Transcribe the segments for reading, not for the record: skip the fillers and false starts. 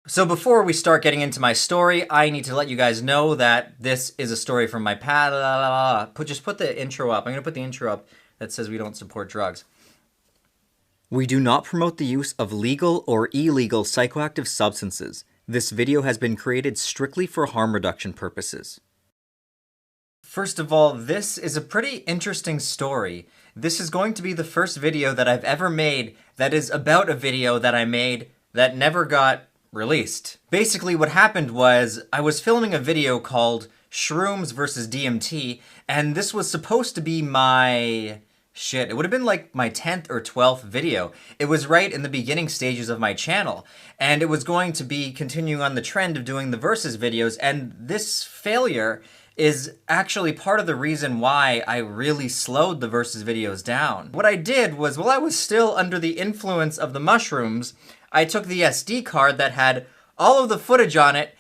So before we start getting into my story, I need to let you guys know that this is a story from my past. Just put the intro up. I'm going to put the intro up that says we don't support drugs. We do not promote the use of legal or illegal psychoactive substances. This video has been created strictly for harm reduction purposes. First of all, this is a pretty interesting story. This is going to be the first video that I've ever made that is about a video that I made that never got released. Basically, what happened was I was filming a video called Shrooms versus DMT, and this was supposed to be my... it would have been like my 10th or 12th video. It was right in the beginning stages of my channel, and it was going to be continuing on the trend of doing the versus videos, and this failure is actually part of the reason why I really slowed the versus videos down. What I did was, while I was still under the influence of the mushrooms, I took the SD card that had all of the footage on it,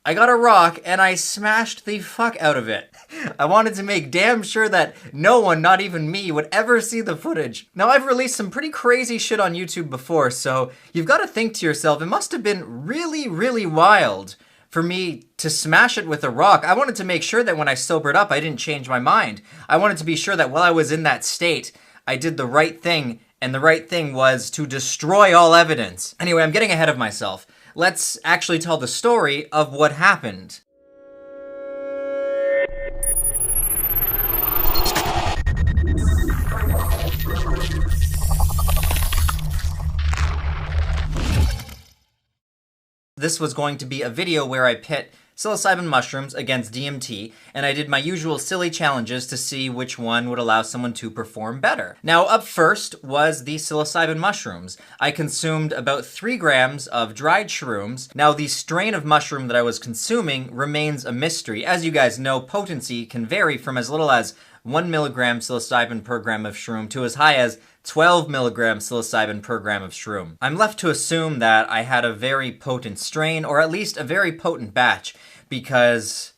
I got a rock, and I smashed the fuck out of it. I wanted to make damn sure that no one, not even me, would ever see the footage. Now, I've released some pretty crazy shit on YouTube before, so you've got to think to yourself, it must have been really, really wild for me to smash it with a rock. I wanted to make sure that when I sobered up, I didn't change my mind. I wanted to be sure that while I was in that state, I did the right thing, and the right thing was to destroy all evidence. Anyway, I'm getting ahead of myself. Let's actually tell the story of what happened. This was going to be a video where I pit psilocybin mushrooms against DMT, and I did my usual silly challenges to see which one would allow someone to perform better. Now, up first was the psilocybin mushrooms. I consumed about 3 grams of dried shrooms. Now, the strain of mushroom that I was consuming remains a mystery. As you guys know, potency can vary from as little as 1 milligram psilocybin per gram of shroom to as high as 12 milligrams psilocybin per gram of shroom. I'm left to assume that I had a very potent strain, or at least a very potent batch, because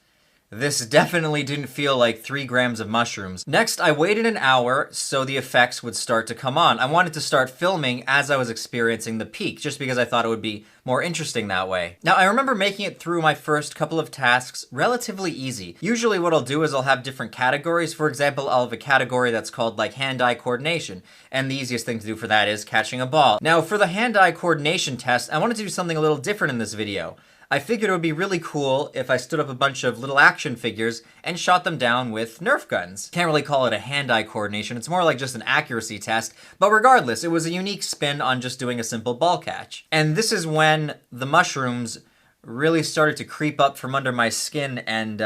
this definitely didn't feel like 3 grams of mushrooms. Next, I waited an hour so the effects would start to come on. I wanted to start filming as I was experiencing the peak, just because I thought it would be more interesting that way. Now, I remember making it through my first couple of tasks relatively easy. Usually what I'll do is I'll have different categories. For example, I'll have a category that's called like hand-eye coordination, and the easiest thing to do for that is catching a ball. Now, for the hand-eye coordination test, I wanted to do something a little different in this video. I figured it would be really cool if I stood up a bunch of little action figures and shot them down with Nerf guns. Can't really call it a hand-eye coordination, it's more like just an accuracy test, but regardless, it was a unique spin on just doing a simple ball catch. And this is when the mushrooms really started to creep up from under my skin and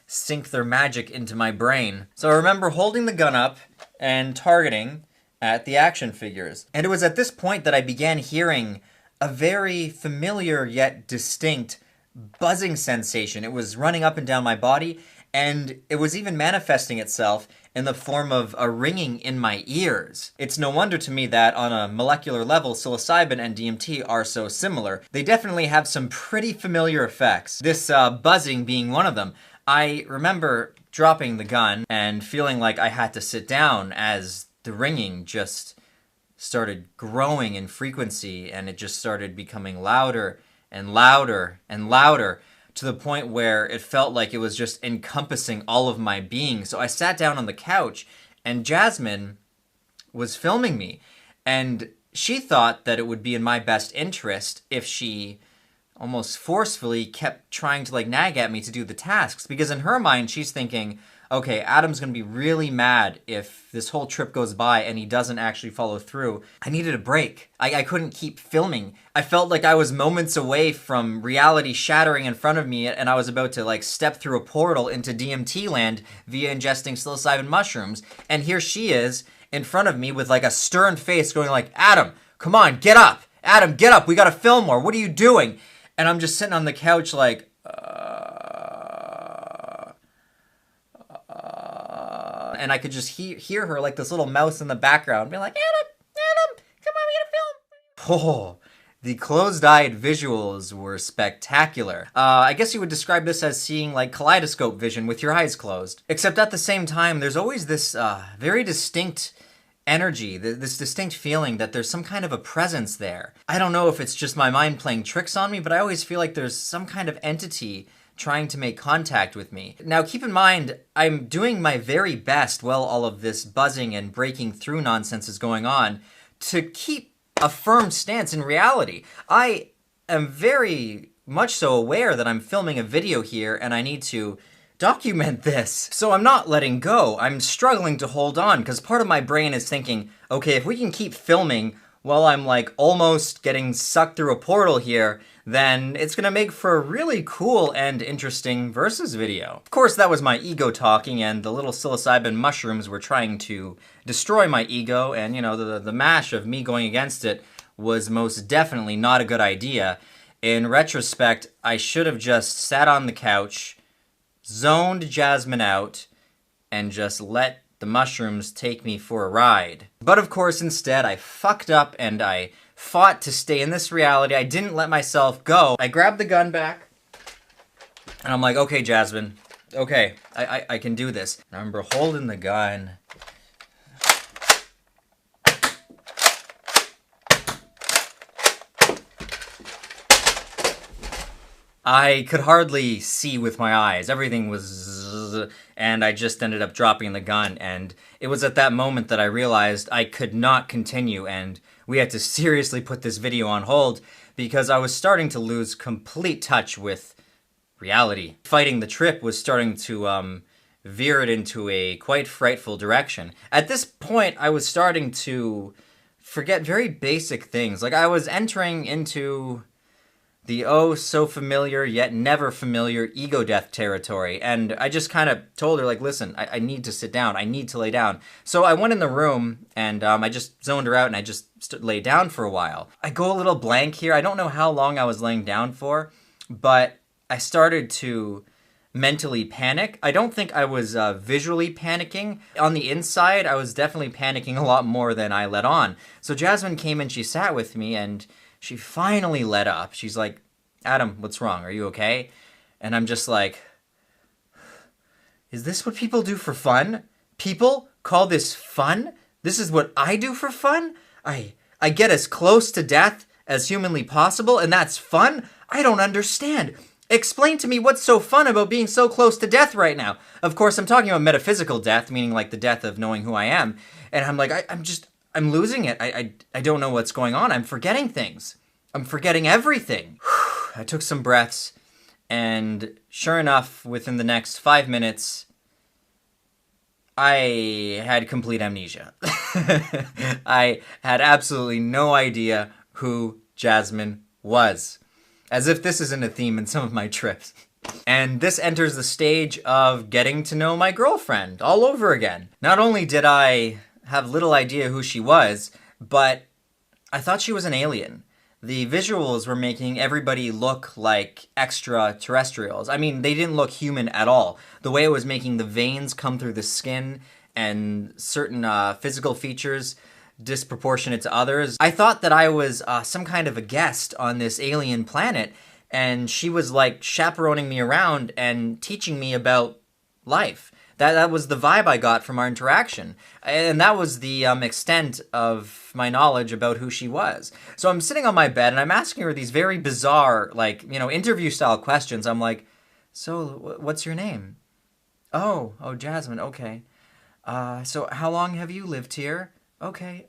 sink their magic into my brain. So I remember holding the gun up and targeting at the action figures. And it was at this point that I began hearing a very familiar yet distinct buzzing sensation. It was running up and down my body, and it was even manifesting itself in the form of a ringing in my ears. It's no wonder to me that on a molecular level, psilocybin and DMT are so similar. They definitely have some pretty familiar effects, this buzzing being one of them. I remember dropping the gun and feeling like I had to sit down as the ringing just started growing in frequency, and it just started becoming louder and louder and louder to the point where it felt like it was just encompassing all of my being. So I sat down on the couch, and Jasmine was filming me, and she thought that it would be in my best interest if she almost forcefully kept trying to like nag at me to do the tasks, because in her mind she's thinking, okay, Adam's gonna be really mad if this whole trip goes by and he doesn't actually follow through. I needed a break. I couldn't keep filming. I felt like I was moments away from reality shattering in front of me, and I was about to like step through a portal into DMT land via ingesting psilocybin mushrooms. And here she is in front of me with like a stern face going like, Adam, come on, get up. Adam, get up. We gotta film more. What are you doing? And I'm just sitting on the couch like, and I could just hear her like this little mouse in the background being like, Adam, come on, we gotta film. Oh, the closed-eyed visuals were spectacular. I guess you would describe this as seeing like kaleidoscope vision with your eyes closed. Except at the same time, there's always this very distinct energy, this distinct feeling that there's some kind of a presence there. I don't know if it's just my mind playing tricks on me, but I always feel like there's some kind of entity trying to make contact with me. Now, keep in mind, I'm doing my very best while all of this buzzing and breaking through nonsense is going on to keep a firm stance in reality. I am very much so aware that I'm filming a video here and I need to document this. So I'm not letting go. I'm struggling to hold on because part of my brain is thinking, okay, if we can keep filming while I'm like almost getting sucked through a portal here, then it's gonna make for a really cool and interesting versus video. Of course, that was my ego talking, and the little psilocybin mushrooms were trying to destroy my ego, and you know, the mash of me going against it was most definitely not a good idea. In retrospect, I should have just sat on the couch, zoned Jasmine out, and just let the mushrooms take me for a ride. But of course, instead, I fucked up and I fought to stay in this reality. I didn't let myself go. I grabbed the gun back, and I'm like, okay, Jasmine, okay, I can do this. I remember holding the gun. I could hardly see with my eyes. Everything was... and I just ended up dropping the gun, and it was at that moment that I realized I could not continue, and we had to seriously put this video on hold because I was starting to lose complete touch with reality. Fighting the trip was starting to veer it into a quite frightful direction. At this point, I was starting to forget very basic things. Like, I was entering into the oh so familiar yet never familiar ego death territory, and I just kind of told her, like, listen, I need to sit down, I need to lay down. So I went in the room and I just zoned her out and I just lay down for a while. I go a little blank here. I don't know how long I was laying down for, but I started to mentally panic. I don't think I was visually panicking. On the inside, I was definitely panicking a lot more than I let on. So Jasmine came and she sat with me, and she finally let up. She's like, Adam, what's wrong? Are you okay? And I'm just like, is this what people do for fun? People call this fun? This is what I do for fun? I get as close to death as humanly possible, and that's fun? I don't understand. Explain to me what's so fun about being so close to death right now. Of course, I'm talking about metaphysical death, meaning like the death of knowing who I am. And I'm like, I'm losing it. I don't know what's going on. I'm forgetting things. I'm forgetting everything. I took some breaths, and sure enough, within the next 5 minutes, I had complete amnesia. I had absolutely no idea who Jasmine was. As if this isn't a theme in some of my trips. And this enters the stage of getting to know my girlfriend all over again. Not only did I have little idea who she was, but I thought she was an alien. The visuals were making everybody look like extraterrestrials. I mean, they didn't look human at all. The way it was making the veins come through the skin and certain physical features disproportionate to others. I thought that I was some kind of a guest on this alien planet, and she was like chaperoning me around and teaching me about life. That was the vibe I got from our interaction. And that was the extent of my knowledge about who she was. So I'm sitting on my bed and I'm asking her these very bizarre, like, you know, interview style questions. I'm like, so what's your name? Oh, Jasmine, okay. So how long have you lived here? Okay,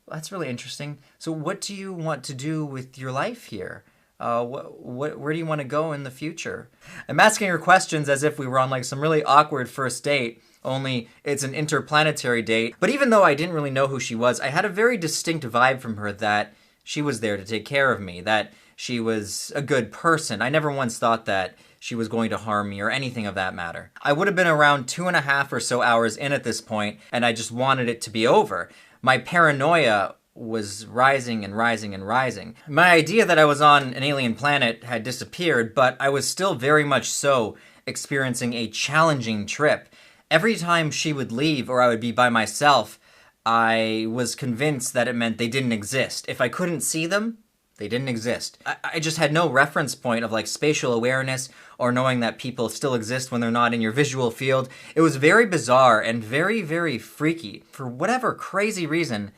that's really interesting. So what do you want to do with your life here? Where do you want to go in the future? I'm asking her questions as if we were on like some really awkward first date, only it's an interplanetary date. But even though I didn't really know who she was, I had a very distinct vibe from her that she was there to take care of me, that she was a good person. I never once thought that she was going to harm me or anything of that matter. I would have been around 2.5 or so hours in at this point, and I just wanted it to be over. My paranoia was rising and rising and rising. My idea that I was on an alien planet had disappeared, but I was still very much so experiencing a challenging trip. Every time she would leave or I would be by myself, I was convinced that it meant they didn't exist. If I couldn't see them, They didn't exist. I just had no reference point of like spatial awareness or knowing that people still exist when they're not in your visual field. It was very bizarre and very, very freaky. For whatever crazy reason,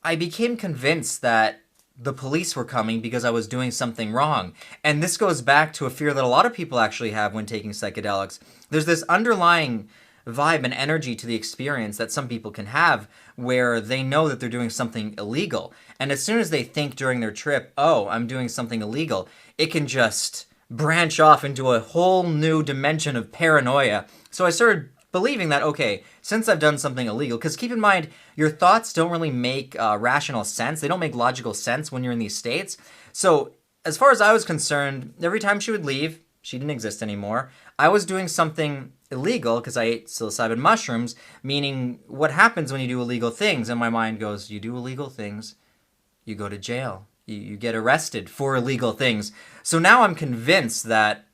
I became convinced that the police were coming because I was doing something wrong. And this goes back to a fear that a lot of people actually have when taking psychedelics. There's this underlying vibe and energy to the experience that some people can have where they know that they're doing something illegal. And as soon as they think during their trip, oh, I'm doing something illegal, it can just branch off into a whole new dimension of paranoia. So I started believing that, okay, since I've done something illegal, because keep in mind, your thoughts don't really make rational sense. They don't make logical sense when you're in these states. So as far as I was concerned, every time she would leave, she didn't exist anymore. I was doing something illegal because I ate psilocybin mushrooms, meaning what happens when you do illegal things? And my mind goes, you do illegal things, you go to jail. You get arrested for illegal things. So now I'm convinced that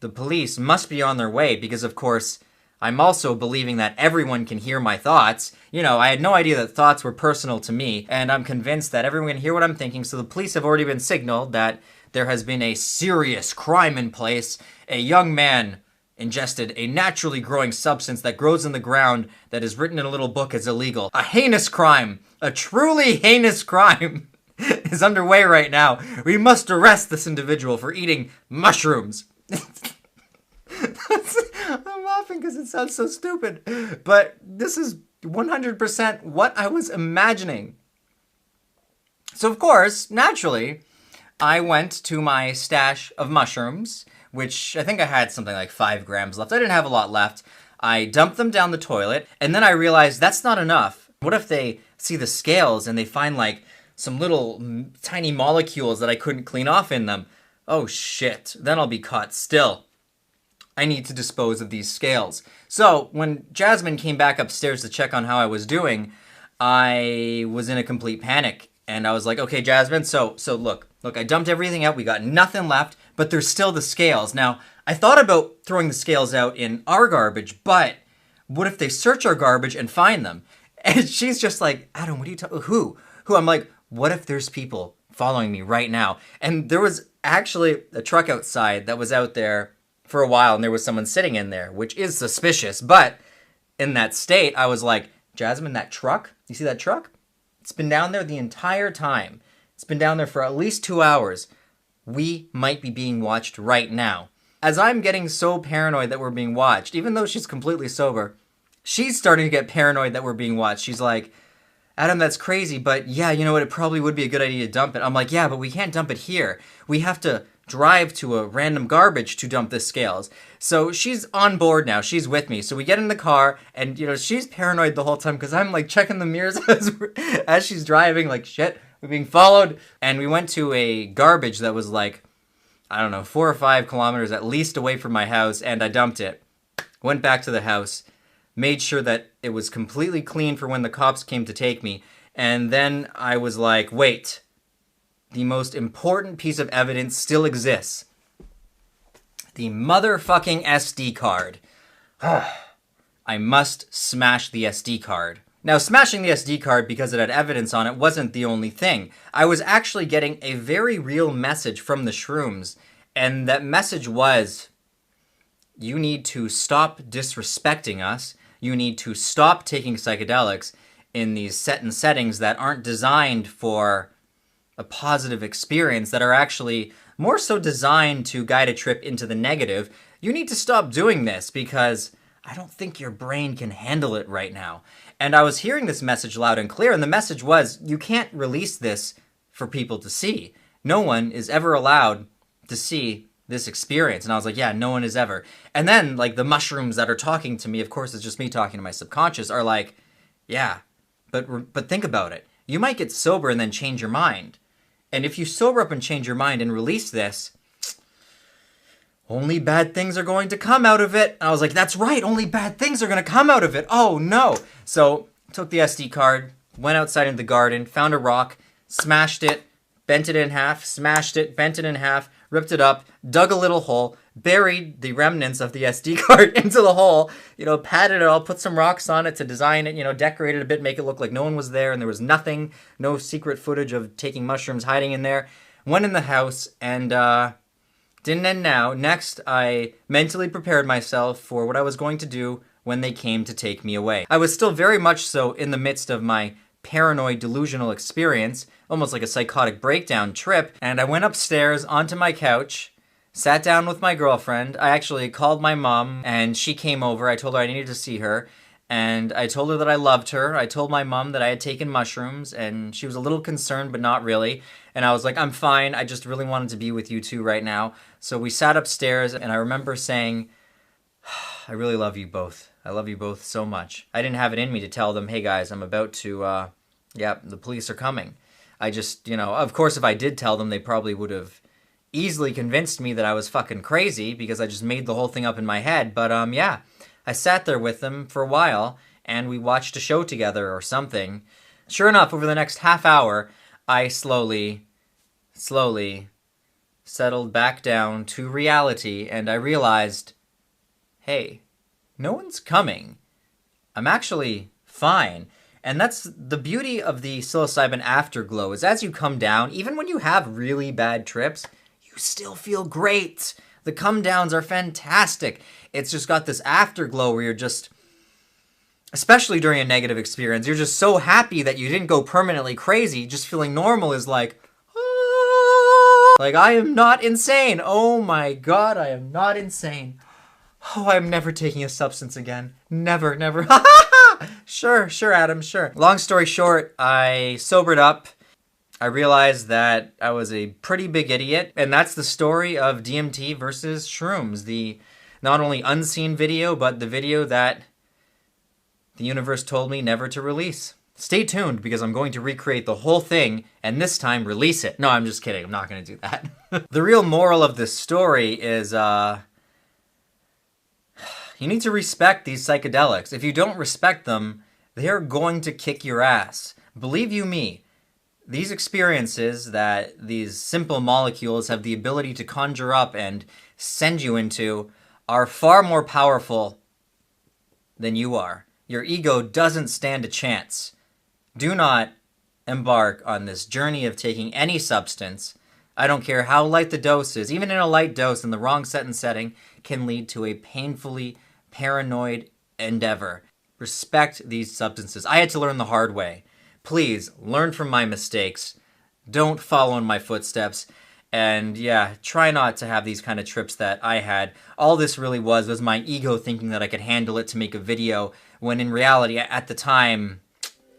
the police must be on their way because, of course, I'm also believing that everyone can hear my thoughts. You know, I had no idea that thoughts were personal to me, and I'm convinced that everyone can hear what I'm thinking, so the police have already been signaled that there has been a serious crime in place. A young man ingested a naturally growing substance that grows in the ground that is written in a little book as illegal. A heinous crime, a truly heinous crime is underway right now. We must arrest this individual for eating mushrooms. I'm laughing because it sounds so stupid, but this is 100% what I was imagining. So of course, naturally, I went to my stash of mushrooms, which I think I had something like 5 grams left. I didn't have a lot left. I dumped them down the toilet, and then I realized that's not enough. What if they see the scales and they find like some little tiny molecules that I couldn't clean off in them? Oh shit, then I'll be caught still. I need to dispose of these scales. So when Jasmine came back upstairs to check on how I was doing, I was in a complete panic. And I was like, okay, Jasmine, so look, I dumped everything out. We got nothing left, but there's still the scales. Now, I thought about throwing the scales out in our garbage, but what if they search our garbage and find them? And she's just like, Adam, what are you talking, who? I'm like, what if there's people following me right now? And there was actually a truck outside that was out there for a while, and there was someone sitting in there, which is suspicious. But in that state, I was like, Jasmine, that truck, you see that truck? It's been down there the entire time. It's been down there for at least 2 hours. We might be being watched right now. As I'm getting so paranoid that we're being watched, even though she's completely sober, she's starting to get paranoid that we're being watched. She's like, Adam, that's crazy, but yeah, you know what? It probably would be a good idea to dump it. I'm like, yeah, but we can't dump it here. We have to drive to a random garbage to dump the scales. So she's on board now. She's with me. So we get in the car, and you know, she's paranoid the whole time because I'm like checking the mirrors as she's driving, like, shit, we're being followed. And we went to a garbage that was like, I don't know, 4 or 5 kilometers at least away from my house, and I dumped it. Went back to the house, made sure that it was completely clean for when the cops came to take me, and then I was like, wait, the most important piece of evidence still exists. The motherfucking SD card. I must smash the SD card. Now, smashing the SD card because it had evidence on it wasn't the only thing. I was actually getting a very real message from the Shrooms, and that message was, you need to stop disrespecting us. You need to stop taking psychedelics in these settings that aren't designed for a positive experience, that are actually more so designed to guide a trip into the negative. You need to stop doing this because I don't think your brain can handle it right now. And I was hearing this message loud and clear, and the message was, you can't release this for people to see. No one is ever allowed to see this experience. And I was like, yeah, no one is ever. And then, like, the mushrooms that are talking to me, of course it's just me talking to my subconscious, are like, yeah, but think about it. You might get sober and then change your mind. And if you sober up and change your mind and release this, only bad things are going to come out of it. And I was like, that's right, only bad things are going to come out of it. Oh, no. So took the SD card, went outside into the garden, found a rock, smashed it, bent it in half, smashed it, bent it in half, ripped it up, dug a little hole, buried the remnants of the SD card into the hole, you know, padded it all, put some rocks on it to design it, you know, decorate it a bit, make it look like no one was there and there was nothing, no secret footage of taking mushrooms hiding in there. Went in the house and didn't end now. Next, I mentally prepared myself for what I was going to do when they came to take me away. I was still very much so in the midst of my paranoid delusional experience, almost like a psychotic breakdown trip, and I went upstairs onto my couch, sat down with my girlfriend. I actually called my mom and she came over. I told her I needed to see her and I told her that I loved her. I told my mom that I had taken mushrooms and she was a little concerned but not really. And I was like, I'm fine. I just really wanted to be with you two right now. So we sat upstairs and I remember saying, I really love you both. I love you both so much. I didn't have it in me to tell them, hey guys, I'm about to, the police are coming. I just, you know, of course if I did tell them, they probably would have easily convinced me that I was fucking crazy because I just made the whole thing up in my head. But yeah, I sat there with them for a while and we watched a show together or something. Sure enough, over the next half hour, I slowly settled back down to reality and I realized, hey, no one's coming. I'm actually fine. And that's the beauty of the psilocybin afterglow is as you come down, even when you have really bad trips, you still feel great. The come downs are fantastic. It's just got this afterglow where you're just, especially during a negative experience, you're just so happy that you didn't go permanently crazy. Just feeling normal is like, ah! Like I am not insane. Oh my God, I am not insane. Oh, I'm never taking a substance again. Never, never. Sure, Adam, sure. Long story short, I sobered up. I realized that I was a pretty big idiot. And that's the story of DMT versus shrooms. The not only unseen video, but the video that the universe told me never to release. Stay tuned because I'm going to recreate the whole thing and this time release it. No, I'm just kidding. I'm not going to do that. The real moral of this story is, you need to respect these psychedelics. If you don't respect them, they are going to kick your ass. Believe you me, these experiences that these simple molecules have the ability to conjure up and send you into are far more powerful than you are. Your ego doesn't stand a chance. Do not embark on this journey of taking any substance. I don't care how light the dose is. Even in a light dose in the wrong set and setting can lead to a painfully paranoid endeavor. Respect these substances. I had to learn the hard way. Please, learn from my mistakes. Don't follow in my footsteps. And yeah, try not to have these kind of trips that I had. All this really was my ego thinking that I could handle it to make a video, when in reality, at the time,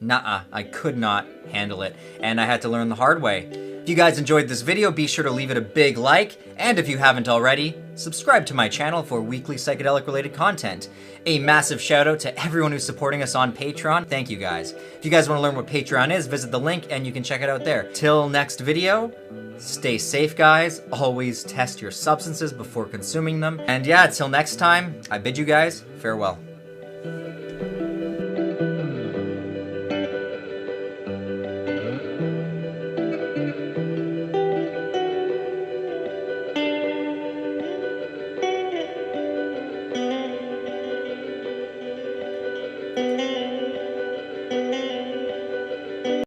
I could not handle it. And I had to learn the hard way. If you guys enjoyed this video, be sure to leave it a big like, and if you haven't already, subscribe to my channel for weekly psychedelic-related content. A massive shout out to everyone who's supporting us on Patreon. Thank you guys. If you guys want to learn what Patreon is, visit the link and you can check it out there. Till next video, stay safe guys, always test your substances before consuming them, and yeah, till next time, I bid you guys farewell.